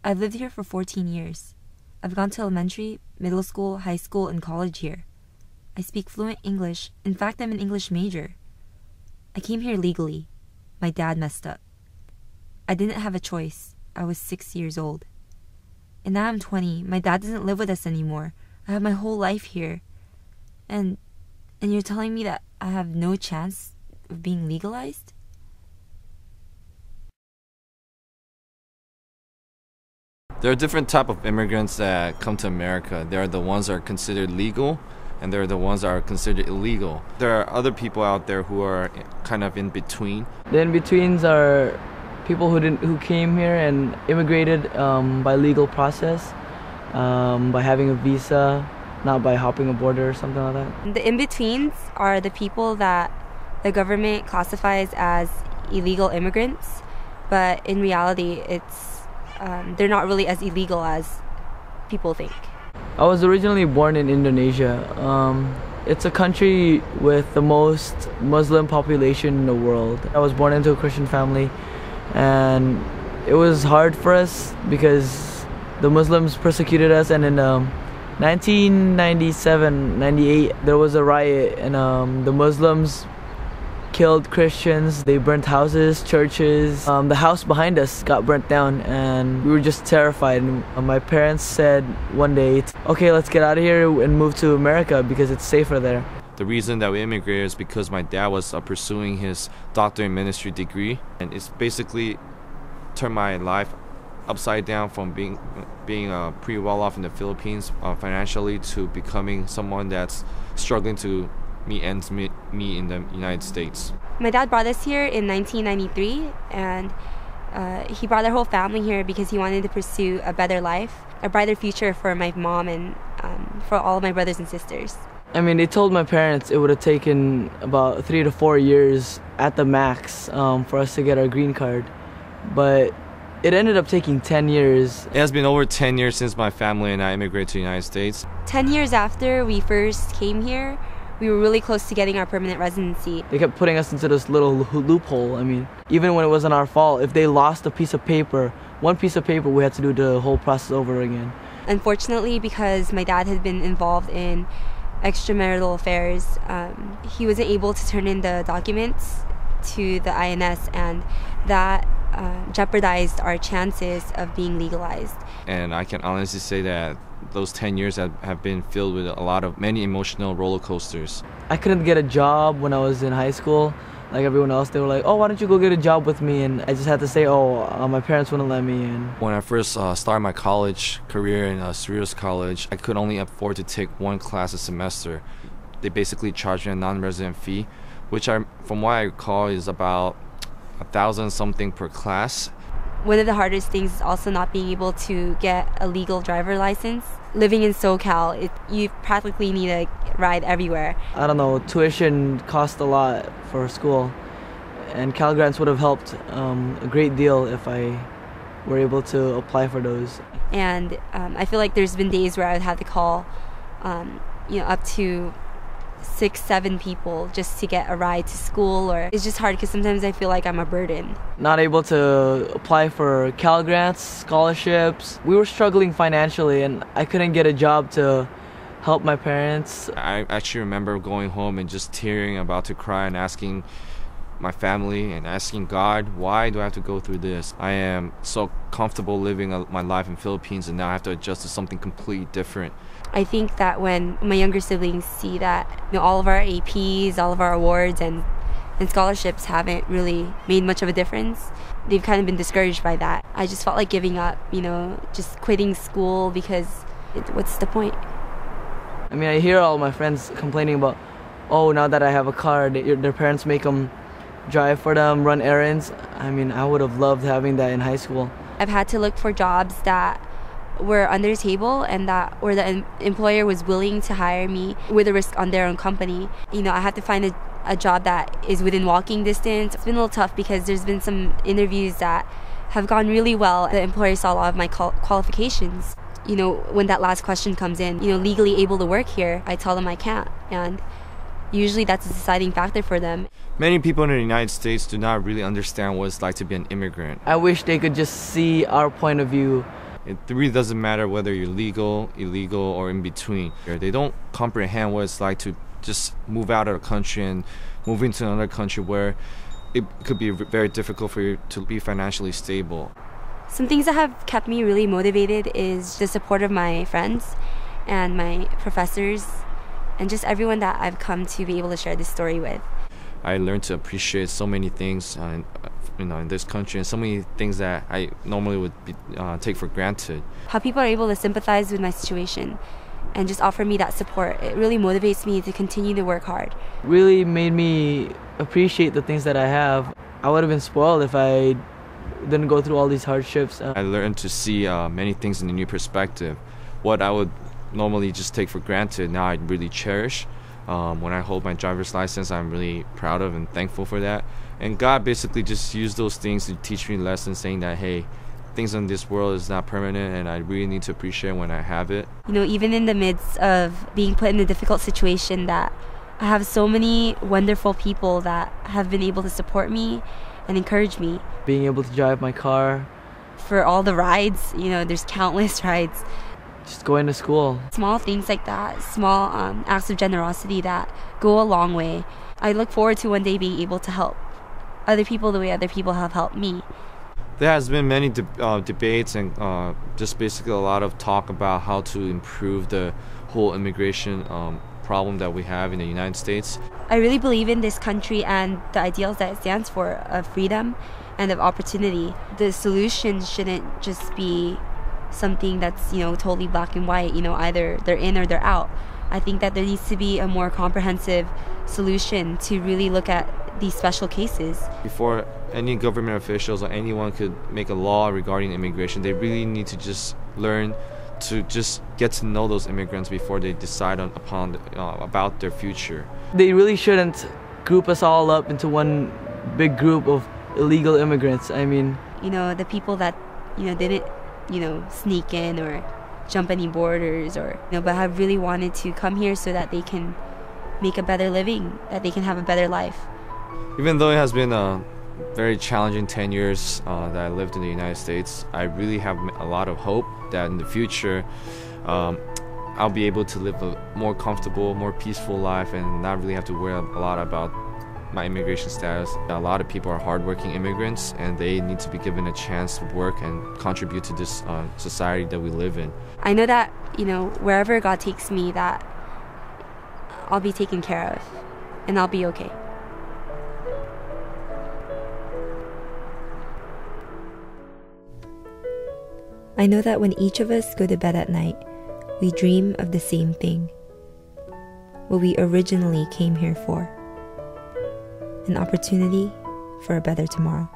I've lived here for 14 years. I've gone to elementary, middle school, high school, and college here. I speak fluent English. In fact, I'm an English major. I came here legally. My dad messed up. I didn't have a choice. I was 6 years old. And now I'm 20. My dad doesn't live with us anymore. I have my whole life here. And you're telling me that I have no chance of being legalized? There are different type of immigrants that come to America. There are the ones that are considered legal, and there are the ones that are considered illegal. There are other people out there who are kind of in between. The in-betweens are people who came here and immigrated by legal process, by having a visa, not by hopping a border or something like that. The in-betweens are the people that the government classifies as illegal immigrants, but in reality, they're not really as illegal as people think. I was originally born in Indonesia. It's a country with the most Muslim population in the world. I was born into a Christian family, and it was hard for us because the Muslims persecuted us, and in 1997-98 there was a riot, and the Muslims killed Christians. They burnt houses, churches. The house behind us got burnt down, and we were just terrified. And my parents said one day, okay, let's get out of here and move to America because it's safer there. The reason that we immigrated is because my dad was pursuing his doctorate in ministry degree, and it's basically turned my life upside down from being pretty well off in the Philippines financially to becoming someone that's struggling to meet ends meet in the United States. My dad brought us here in 1993, and he brought our whole family here because he wanted to pursue a better life, a brighter future for my mom and for all of my brothers and sisters. I mean, they told my parents it would have taken about 3 to 4 years at the max for us to get our green card, but it ended up taking 10 years. It has been over 10 years since my family and I immigrated to the United States. 10 years after we first came here, we were really close to getting our permanent residency. They kept putting us into this little loophole. I mean, even when it wasn't our fault, if they lost a piece of paper, one piece of paper, we had to do the whole process over again. Unfortunately, because my dad had been involved in extramarital affairs, he wasn't able to turn in the documents to the INS, and that jeopardized our chances of being legalized. And I can honestly say that those 10 years have been filled with many emotional roller coasters. I couldn't get a job when I was in high school. Like everyone else, they were like, oh, why don't you go get a job with me? And I just had to say, my parents wouldn't let me in. When I first started my college career in Cerritos College, I could only afford to take one class a semester. They basically charged me a non-resident fee, which from what I recall is about $1,000 something per class. One of the hardest things is also not being able to get a legal driver license. Living in SoCal, you practically need a ride everywhere. I don't know, tuition cost a lot for school, and Cal Grants would have helped a great deal if I were able to apply for those. And I feel like there's been days where I would have to call up to 6-7 people just to get a ride to school, or it's just hard because sometimes I feel like I'm a burden. Not able to apply for Cal Grants, scholarships. We were struggling financially, and I couldn't get a job to help my parents. I actually remember going home and just tearing, about to cry, and asking my family and asking God, why do I have to go through this? I am so comfortable living my life in Philippines, and now I have to adjust to something completely different. I think that when my younger siblings see that all of our APs, all of our awards and scholarships haven't really made much of a difference, they've kind of been discouraged by that. I just felt like giving up, just quitting school because what's the point? I mean, I hear all my friends complaining about, now that I have a car, their parents make them drive for them, run errands. I mean, I would have loved having that in high school. I've had to look for jobs that were under the table and where the employer was willing to hire me with a risk on their own company. I had to find a job that is within walking distance. It's been a little tough because there's been some interviews that have gone really well. The employer saw a lot of my qualifications. When that last question comes in, legally able to work here, I tell them I can't. And usually that's a deciding factor for them. Many people in the United States do not really understand what it's like to be an immigrant. I wish they could just see our point of view It really doesn't matter whether you're legal, illegal, or in between. They don't comprehend what it's like to just move out of the country and move into another country where it could be very difficult for you to be financially stable. Some things that have kept me really motivated is the support of my friends and my professors and just everyone that I've come to be able to share this story with. I learned to appreciate so many things in this country, and so many things that I normally would take for granted. How people are able to sympathize with my situation and just offer me that support, it really motivates me to continue to work hard. Really made me appreciate the things that I have. I would have been spoiled if I didn't go through all these hardships. I learned to see many things in a new perspective. What I would normally just take for granted, now I really cherish. When I hold my driver's license, I'm really proud of and thankful for that. And God basically just used those things to teach me lessons, saying that, hey, things in this world is not permanent, and I really need to appreciate when I have it. Even in the midst of being put in a difficult situation, that I have so many wonderful people that have been able to support me and encourage me. Being able to drive my car. For all the rides, there's countless rides. Just going to school. Small things like that, small acts of generosity that go a long way. I look forward to one day being able to help other people the way other people have helped me. There has been many debates and just basically a lot of talk about how to improve the whole immigration problem that we have in the United States. I really believe in this country and the ideals that it stands for, of freedom and of opportunity. The solution shouldn't just be something that's totally black and white, either they're in or they're out. I think that there needs to be a more comprehensive solution to really look at these special cases. Before any government officials or anyone could make a law regarding immigration, they really need to just learn to just get to know those immigrants before they decide about their future. They really shouldn't group us all up into one big group of illegal immigrants. I mean, the people that didn't sneak in or jump any borders but have really wanted to come here so that they can make a better living, that they can have a better life. Even though it has been a very challenging 10 years that I lived in the United States, I really have a lot of hope that in the future I'll be able to live a more comfortable, more peaceful life and not really have to worry a lot about my immigration status. A lot of people are hardworking immigrants and they need to be given a chance to work and contribute to this society that we live in. I know that, wherever God takes me, that I'll be taken care of and I'll be okay. I know that when each of us go to bed at night, we dream of the same thing, what we originally came here for. An opportunity for a better tomorrow.